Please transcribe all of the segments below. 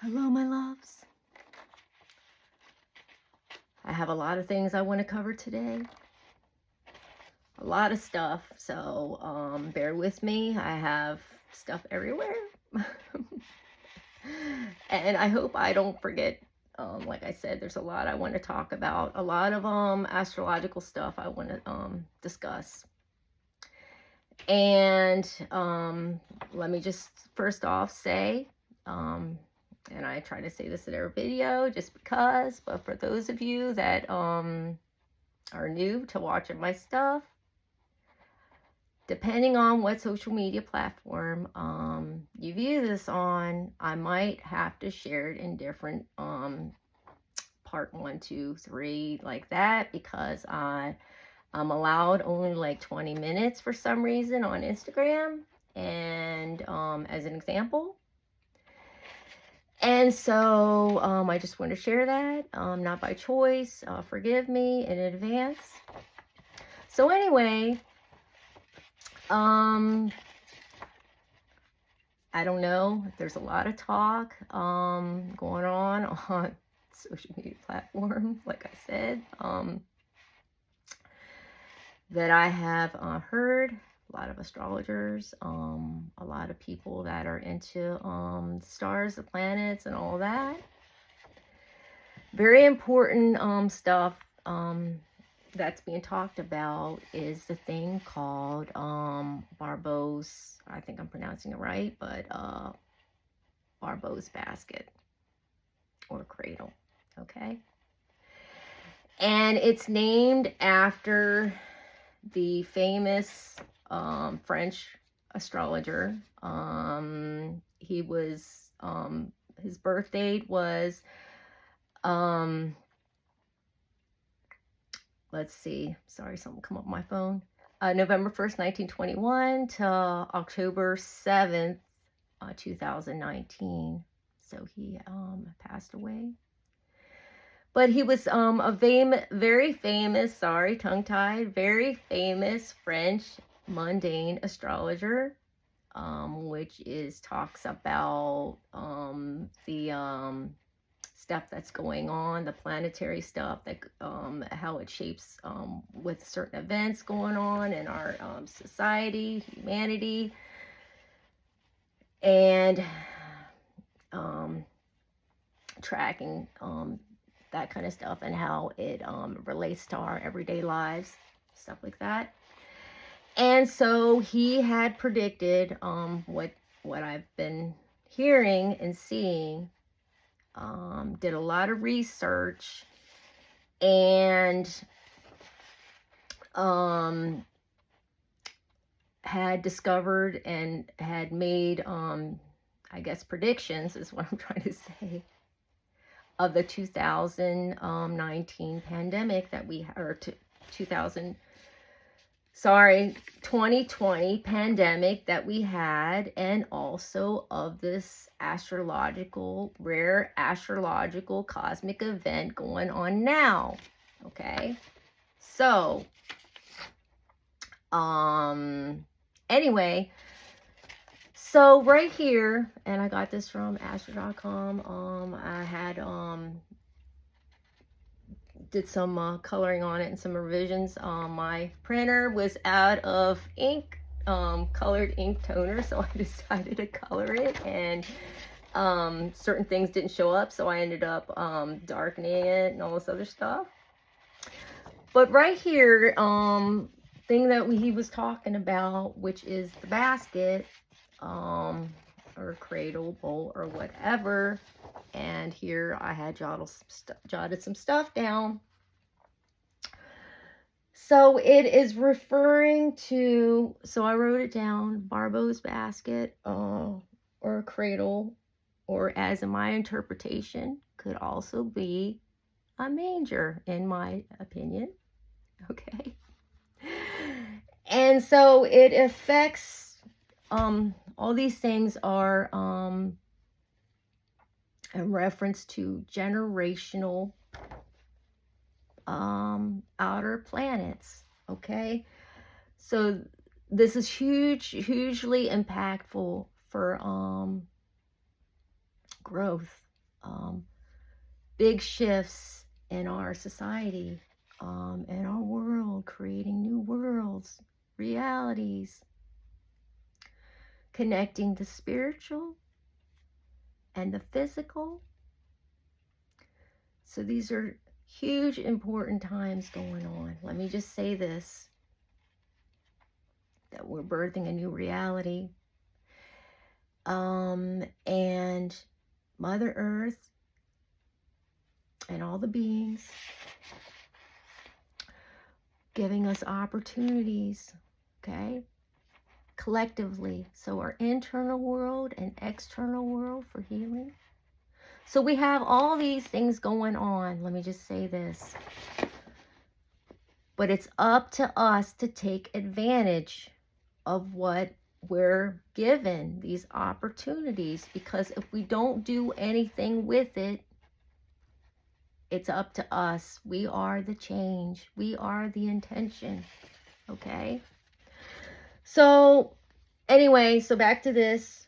Hello, my loves. I have a lot of things I want to cover today. A lot of stuff, so bear with me. I have stuff everywhere. And I hope I don't forget. Like I said, there's a lot I want to talk about. A lot of astrological stuff I want to discuss. And let me just first off say, and I try to say this in every video just because, but for those of you that are new to watching my stuff, depending on what social media platform you view this on, I might have to share it in different part 1, 2, 3 like that, because I'm allowed only like 20 minutes for some reason on Instagram, and as an example. And so I just want to share that, not by choice. Forgive me in advance. So anyway, I don't know. There's a lot of talk going on social media platform, like I said, that I have heard. A lot of astrologers, a lot of people that are into stars, the planets, and all that. Very important stuff that's being talked about is the thing called Barbeau's, I think I'm pronouncing it right, but Barbeau's basket or cradle, okay? And it's named after the famous French astrologer. He was, his birth date was, let's see, sorry, something come up on my phone. November 1st, 1921 to October 7th, 2019. So he passed away. But he was a very famous, sorry, tongue-tied, very famous French mundane astrologer, which talks about the stuff that's going on, the planetary stuff, that how it shapes with certain events going on in our society, humanity, and tracking that kind of stuff, and how it relates to our everyday lives, stuff like that. And so he had predicted what I've been hearing and seeing, did a lot of research, and had discovered and had made, I guess, predictions is what I'm trying to say, of the 2019 pandemic that we, or 2020 pandemic that we had, and also of this rare astrological cosmic event going on now. Okay, so anyway, so right here, and I got this from astro.com. I had did some coloring on it and some revisions. My printer was out of ink, colored ink toner, so I decided to color it, and certain things didn't show up, so I ended up darkening it and all this other stuff. But right here, thing that he was talking about, which is the basket, or cradle, bowl, or whatever. And here I had jotted some stuff down. So it is referring to, so I wrote it down, Barbeau's basket, or cradle, or as in my interpretation, could also be a manger, in my opinion. Okay. And so it affects, all these things are in reference to generational outer planets. Okay, so this is hugely impactful for growth, big shifts in our society, in our world, creating new worlds, realities, connecting the spiritual and the physical. So these are huge, important times going on. Let me just say this, that we're birthing a new reality. And Mother Earth and all the beings giving us opportunities, okay, collectively. So our internal world and external world for healing. So we have all these things going on. Let me just say this. But it's up to us to take advantage of what we're given, these opportunities, because if we don't do anything with it, it's up to us. We are the change. We are the intention. Okay? So, anyway, so back to this.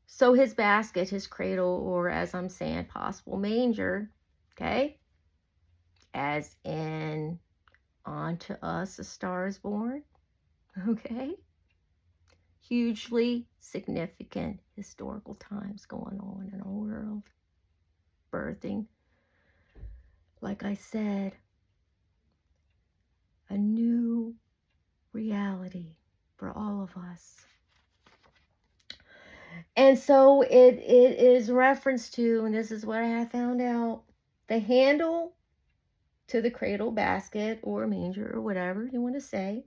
So his basket, his cradle, or as I'm saying, possible manger, okay? As in, unto us a star is born, okay? Hugely significant historical times going on in our world. Birthing, like I said, a new reality for all of us. And so it is reference to, and this is what I have found out, the handle to the cradle basket or manger or whatever you want to say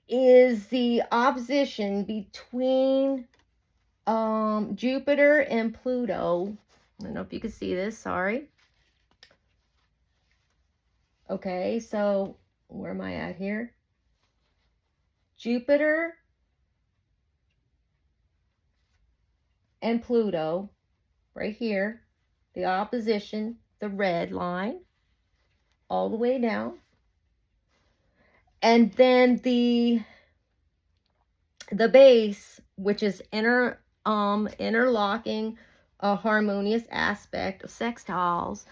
is the opposition between Jupiter and Pluto. I don't know if you can see this, sorry. Okay, so where am I at here? Jupiter and Pluto, right here, the opposition, the red line, all the way down. And then the base, which is interlocking a harmonious aspect of sextiles,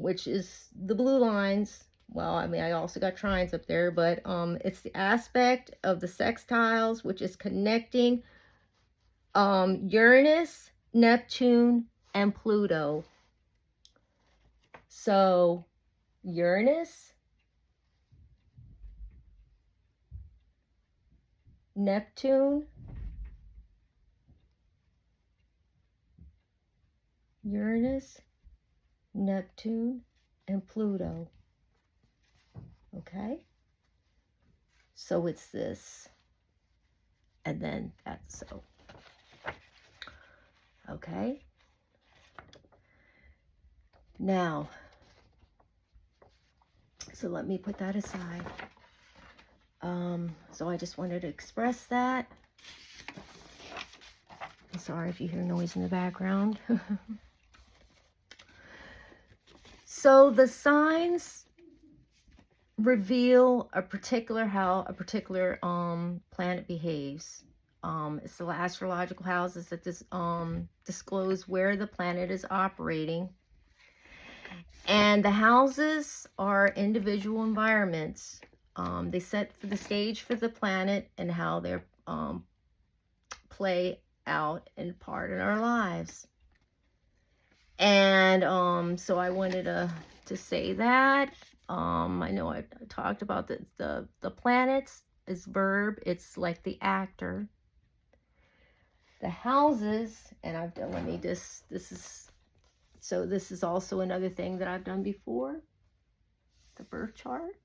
which is the blue lines. Well, I mean, I also got trines up there, but it's the aspect of the sextiles, which is connecting Uranus, Neptune, and Pluto. So Uranus, Neptune, Uranus, Neptune, and Pluto. Okay? So it's this. And then that's so. Okay? Now, so let me put that aside. So I just wanted to express that. I'm sorry if you hear noise in the background. So the signs reveal how a particular planet behaves. It's the astrological houses that disclose where the planet is operating. And the houses are individual environments. They set the stage for the planet and how they play out and part in our lives. And so I wanted to say that. I know I talked about the planets is verb. It's like the actor. The houses, and I've done, this is also another thing that I've done before. The birth chart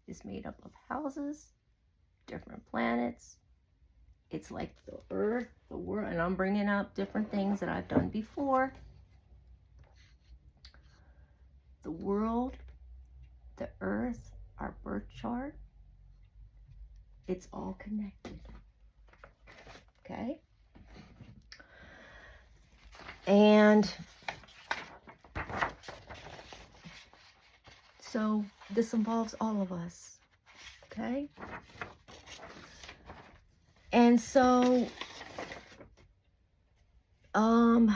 is made up of houses, different planets. It's like the earth, the world, and I'm bringing up different things that I've done before. The world, the earth, our birth chart, it's all connected. Okay? And so this involves all of us. Okay? And so Um,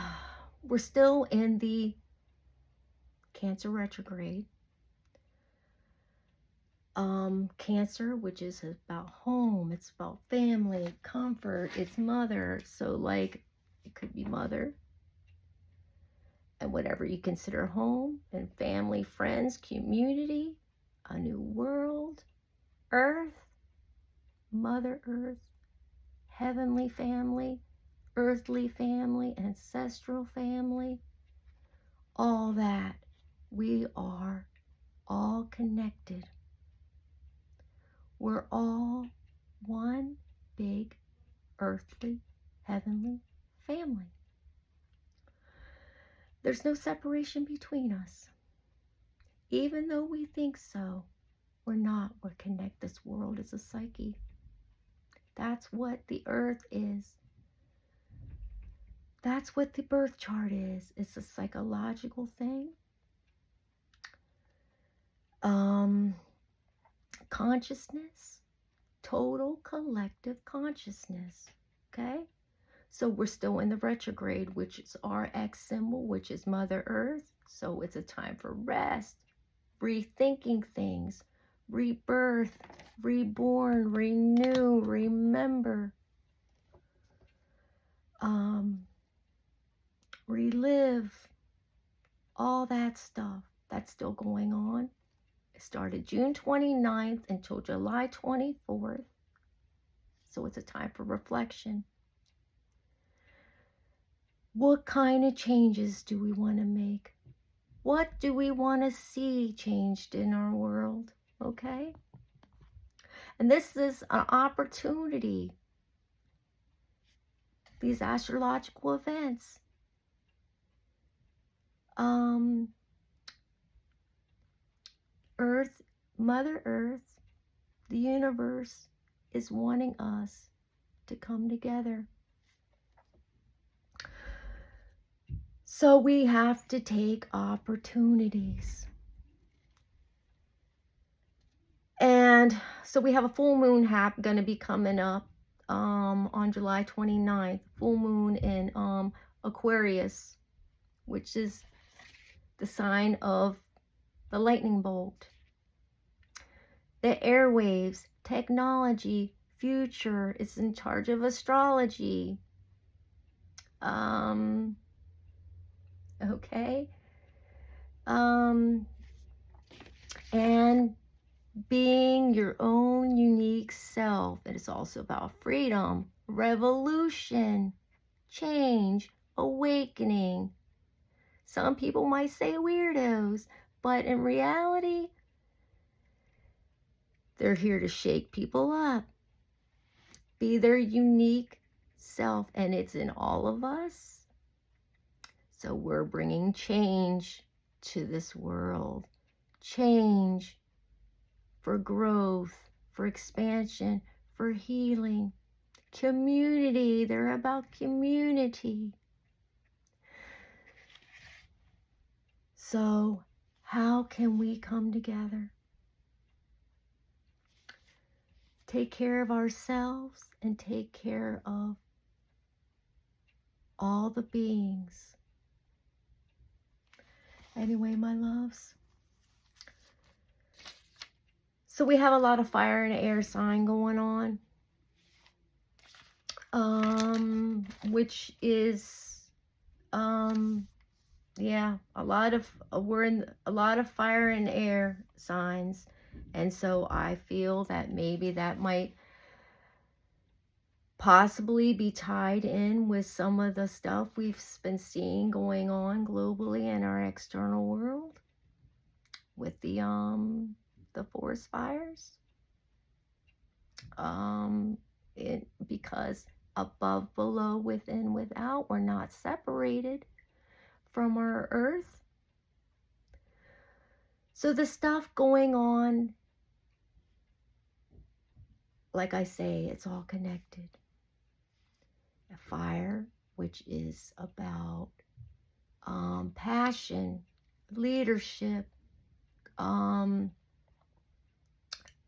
we're still in the Cancer retrograde. Cancer, which is about home, it's about family, comfort, it's mother. So like, it could be mother and whatever you consider home, and family, friends, community, a new world, earth, mother earth, heavenly family, earthly family, ancestral family, all that. We are all connected. We're all one big earthly, heavenly family. There's no separation between us. Even though we think so, we're not. We're connected. This world is a psyche. That's what the earth is. That's what the birth chart is. It's a psychological thing. Consciousness, total collective consciousness. Okay? So we're still in the retrograde, which is our X symbol, which is Mother Earth. So it's a time for rest, rethinking things, rebirth, reborn, renew, remember, relive, all that stuff. That's still going on. It started June 29th until July 24th. So it's a time for reflection. What kind of changes do we want to make? What do we want to see changed in our world? Okay? And this is an opportunity. These astrological events. Earth, Mother Earth, the universe is wanting us to come together. So we have to take opportunities. And so we have a full moon going to be coming up on July 29th. Full moon in Aquarius, which is the sign of the lightning bolt. The airwaves, technology, future is in charge of astrology. Okay. And being your own unique self. It is also about freedom, revolution, change, awakening. Some people might say weirdos, but in reality, they're here to shake people up. Be their unique self, and it's in all of us. So we're bringing change to this world. Change for growth, for expansion, for healing. Community, they're about community. So how can we come together? Take care of ourselves and take care of all the beings. Anyway, my loves. So we have a lot of fire and air sign going on. Which is, yeah, we're in a lot of fire and air signs. And so I feel that maybe that might possibly be tied in with some of the stuff we've been seeing going on globally in our external world with the forest fires. Because above, below, within, without, we're not separated from our earth. So the stuff going on, like I say, it's all connected. A fire, which is about passion, leadership,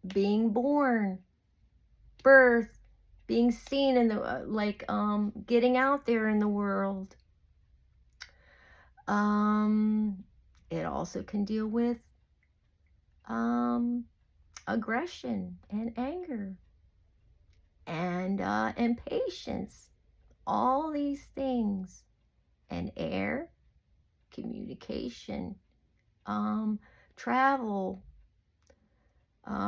being born, birth, being seen in the, getting out there in the world. It also can deal with aggression and anger and impatience, all these things, and air, communication, travel,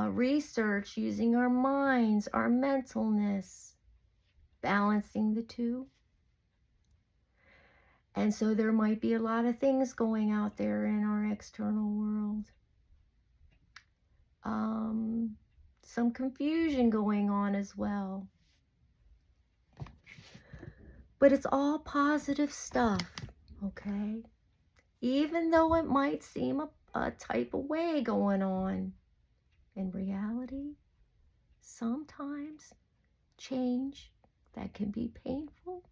research, using our minds, our mentalness, balancing the two. And so there might be a lot of things going out there in our external world. Some confusion going on as well. But it's all positive stuff, okay? Even though it might seem a type of way going on, in reality, sometimes change that can be painful,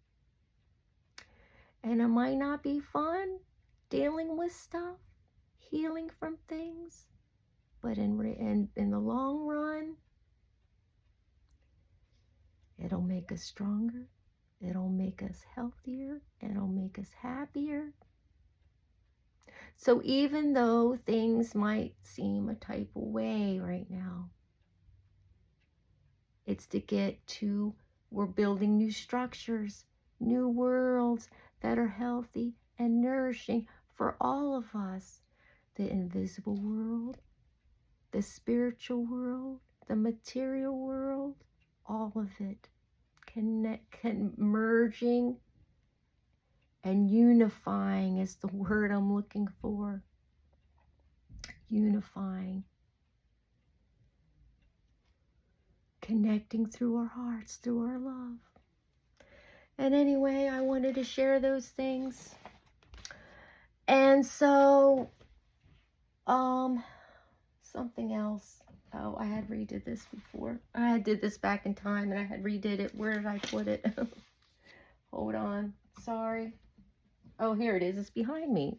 and it might not be fun dealing with stuff, healing from things, but in the long run, it'll make us stronger, it'll make us healthier, it'll make us happier. So even though things might seem a type of way right now, it's to get to, we're building new structures, new worlds that are healthy and nourishing for all of us. The invisible world, the spiritual world, the material world, all of it merging and unifying is the word I'm looking for. Unifying. Connecting through our hearts, through our love. And anyway, I wanted to share those things. And so, something else. Oh, I had redid this before. I did this back in time and I had redid it. Where did I put it? Hold on. Sorry. Oh, here it is. It's behind me.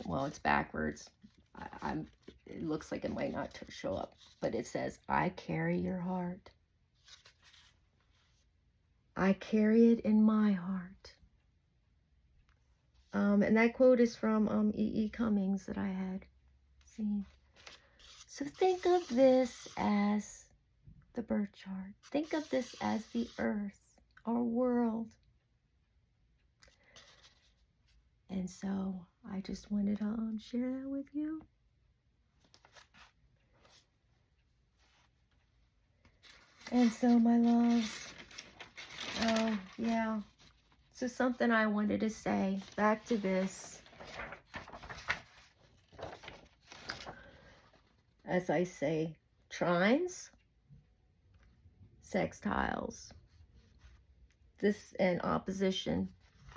Well, it's backwards. It looks like it might not show up, but it says, I carry your heart. I carry it in my heart. And that quote is from E.E. Cummings that I had seen. So think of this as the birth chart. Think of this as the earth, our world. And so I just wanted to share that with you. And so, my loves, oh, yeah. So something I wanted to say, back to this. As I say, trines, sextiles, this and opposition.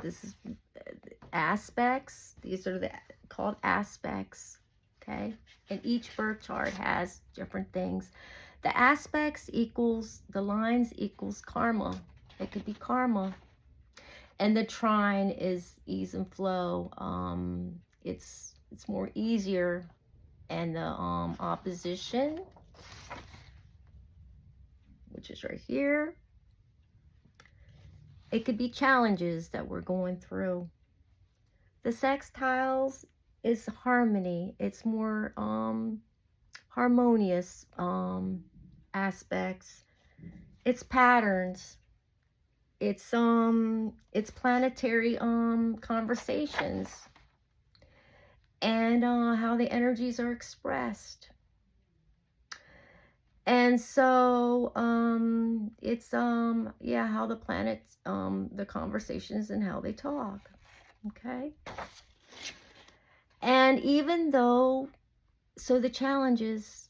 This is aspects. These are called aspects, okay? And each birth chart has different things. The aspects equals, the lines equals karma. It could be karma. And the trine is ease and flow. It's more easier. And the opposition, which is right here, it could be challenges that we're going through. The sextiles is harmony. It's more harmonious aspects. It's patterns. It's planetary conversations and how the energies are expressed. And so it's how the planets, the conversations and how they talk. Okay. And even though, so the challenges,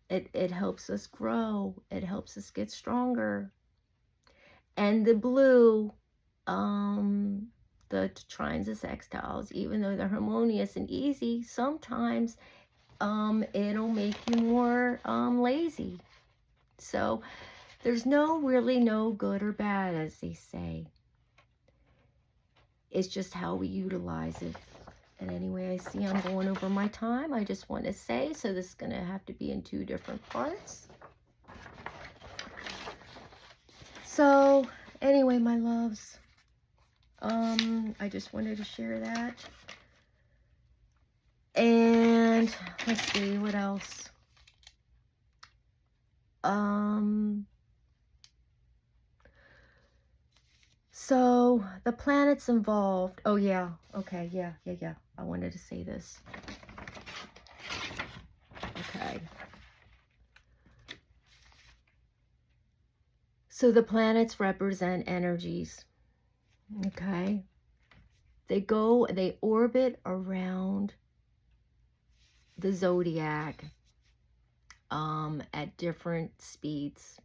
it helps us grow. It helps us get stronger. And the blue, the trines and sextiles, even though they're harmonious and easy, sometimes it'll make you more lazy. So there's really no good or bad, as they say. It's just how we utilize it. And anyway, I see I'm going over my time. I just want to say, so this is going to have to be in 2 different parts. So anyway, my loves, I just wanted to share that. And let's see what else. So the planets involved. Oh yeah. Okay. Yeah. I wanted to say this. Okay. So the planets represent energies. Okay. They orbit around the zodiac at different speeds.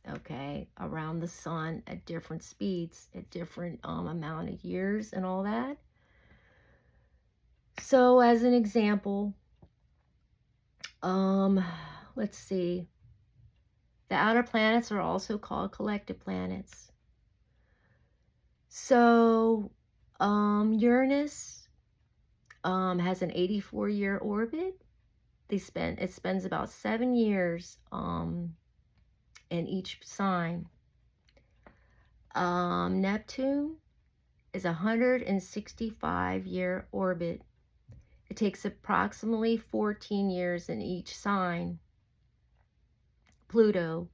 Okay, around the sun at different speeds, at different amount of years and all that. So as an example, let's see, the outer planets are also called collective planets. So Uranus has an 84-year orbit. It spends about 7 years in each sign. Neptune is a 165-year orbit. It takes approximately 14 years in each sign. Pluto,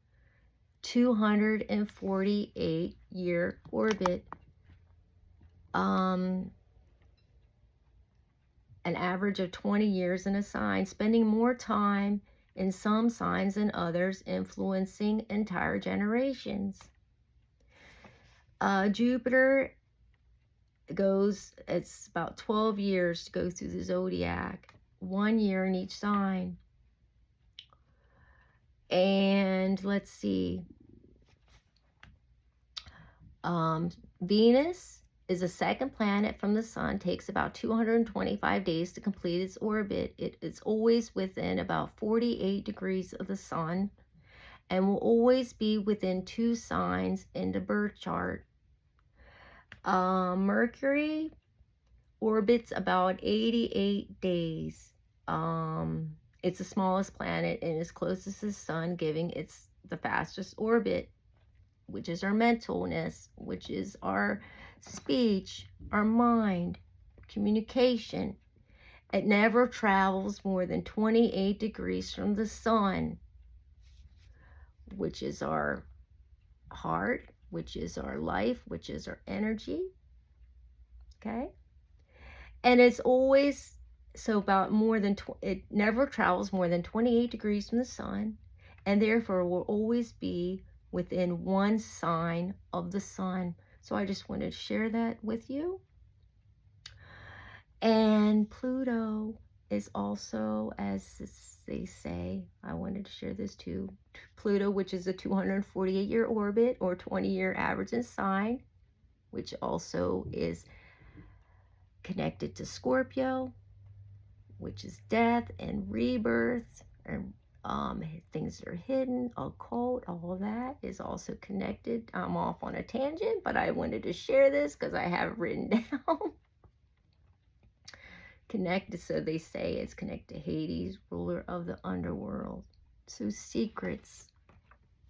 248-year orbit. An average of 20 years in a sign, spending more time in some signs than others, influencing entire generations. Jupiter it's about 12 years to go through the zodiac, 1 year in each sign. And let's see, Venus is the second planet from the sun, takes about 225 days to complete its orbit. It is always within about 48 degrees of the sun and will always be within 2 signs in the birth chart. Mercury orbits about 88 days. It's the smallest planet and is closest to the sun, giving it's the fastest orbit, which is our mentalness, which is our speech, our mind, communication. It never travels more than 28 degrees from the sun, which is our heart, which is our life, which is our energy. Okay? And it's always, so about it never travels more than 28 degrees from the sun, and therefore will always be within 1 sign of the sun. So I just wanted to share that with you. And Pluto is also, as they say, I wanted to share this too. Pluto, which is a 248-year orbit or 20-year average in sign, which also is connected to Scorpio, which is death and rebirth, and things that are hidden, occult, all that is also connected. I'm off on a tangent, but I wanted to share this because I have it written down. Connected, so they say it's connected to Hades, ruler of the underworld. So secrets,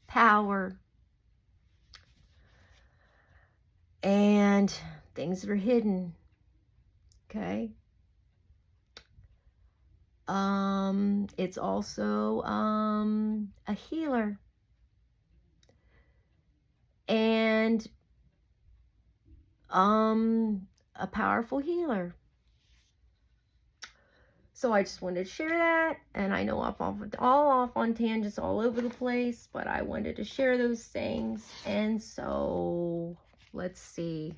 power, and things that are hidden. Okay. It's also a healer and a powerful healer. So I just wanted to share that, and I know I'm all off on tangents all over the place, but I wanted to share those things. And so let's see.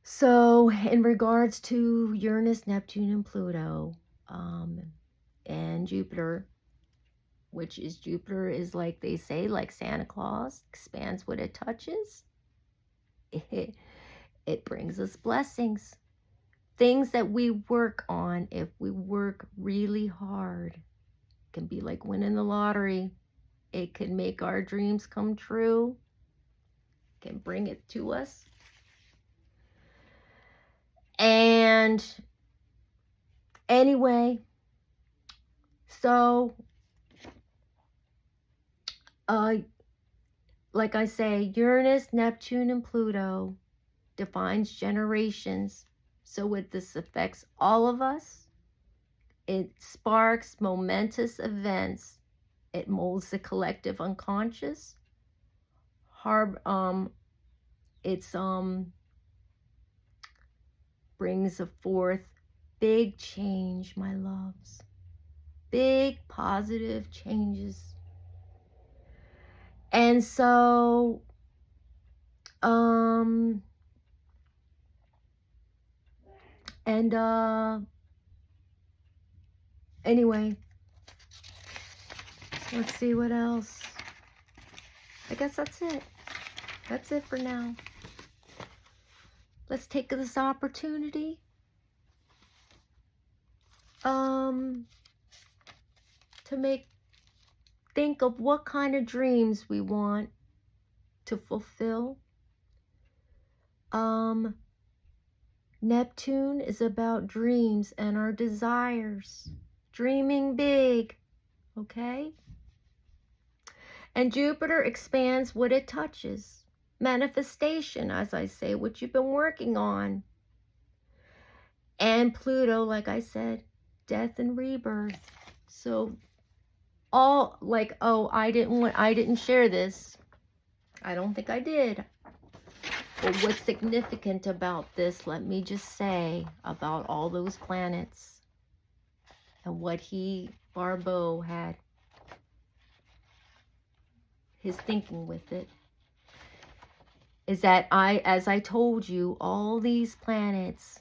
So in regards to Uranus, Neptune, and Pluto, and Jupiter, which is Jupiter is, like they say, like Santa Claus, expands what it touches. It brings us blessings. Things that we work on, if we work really hard, can be like winning the lottery. It can make our dreams come true, can bring it to us. And anyway, so like I say, Uranus, Neptune, and Pluto defines generations. So with this affects all of us. It sparks momentous events. It molds the collective unconscious. It's brings forth big change, my loves. Big positive changes. And so anyway, let's see what else. I guess that's it. That's it for now. Let's take this opportunity to think of what kind of dreams we want to fulfill. Neptune is about dreams and our desires. Dreaming big, okay? And Jupiter expands what it touches. Manifestation, as I say, what you've been working on. And Pluto, like I said, death and rebirth. So all like, oh, I didn't share this. I don't think I did. But what's significant about this, let me just say, about all those planets and what Barbeau had his thinking with it, is that as I told you, all these planets,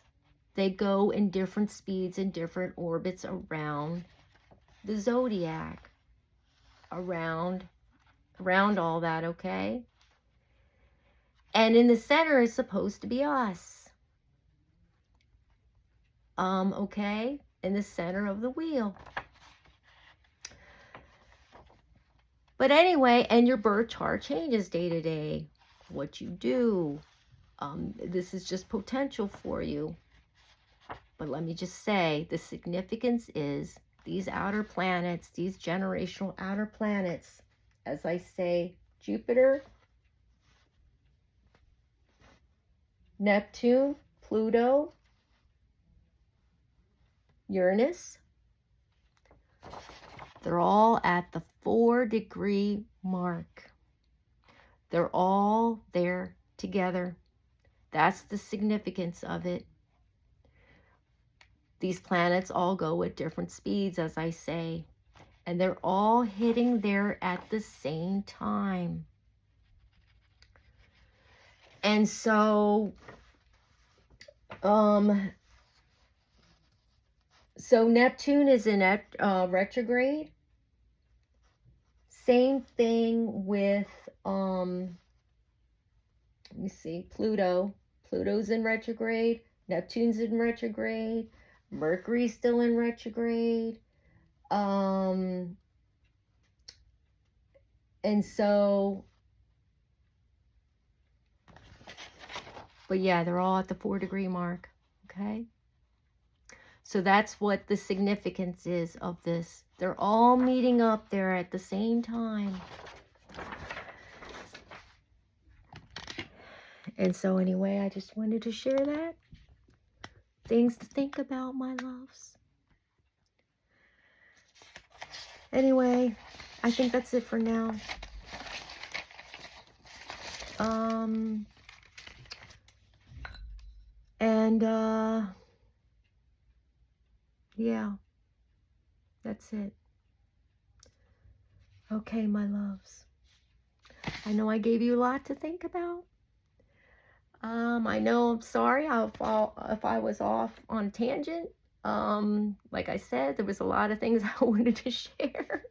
they go in different speeds and different orbits around the zodiac, around all that, okay? And in the center is supposed to be us. Okay? In the center of the wheel. But anyway, and your birth chart changes day to day. What you do. This is just potential for you. But let me just say, the significance is these outer planets, these generational outer planets, as I say, Jupiter, Neptune, Pluto, Uranus, they're all at the 4-degree mark. They're all there together. That's the significance of it. These planets all go at different speeds, as I say, and they're all hitting there at the same time. And so, Neptune is in retrograde. Same thing with, let me see, Pluto. Pluto's in retrograde. Neptune's in retrograde. Mercury's still in retrograde. And so, but yeah, they're all at the 4-degree mark, okay? So that's what the significance is of this. They're all meeting up there at the same time. And so anyway, I just wanted to share that. Things to think about, my loves. Anyway, I think that's it for now. Yeah, that's it. Okay, my loves. I know I gave you a lot to think about. I know, I'm sorry if I was off on tangent. Like I said, there was a lot of things I wanted to share.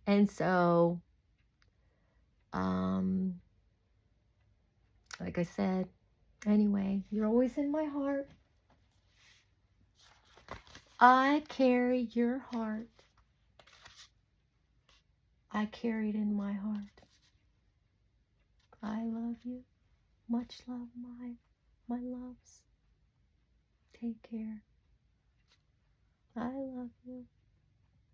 And so, like I said, anyway, you're always in my heart. I carry your heart. I carry it in my heart. I love you. Much love, my loves. Take care. I love you.